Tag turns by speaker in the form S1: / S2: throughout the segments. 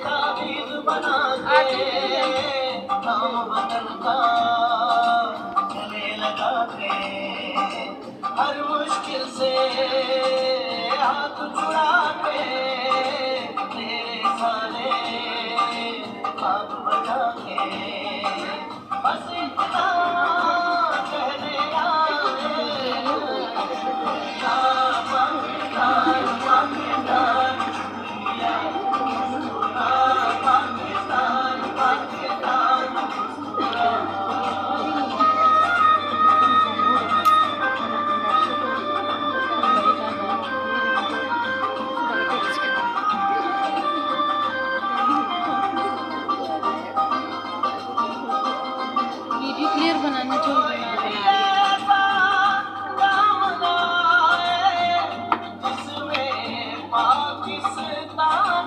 S1: ताबीज़ बना के नाम वतन का गले लगा के हर मुश्किल से हाथ छुड़ा के तेरे सारे हाथ बजा के बस इतना कहने आए पाकिस्तान पाकिस्तान पाकिस्तान पाकिस्तान
S2: वीडियो क्लियर बनाना जो
S1: पाकिस्तान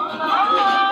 S2: वीडियो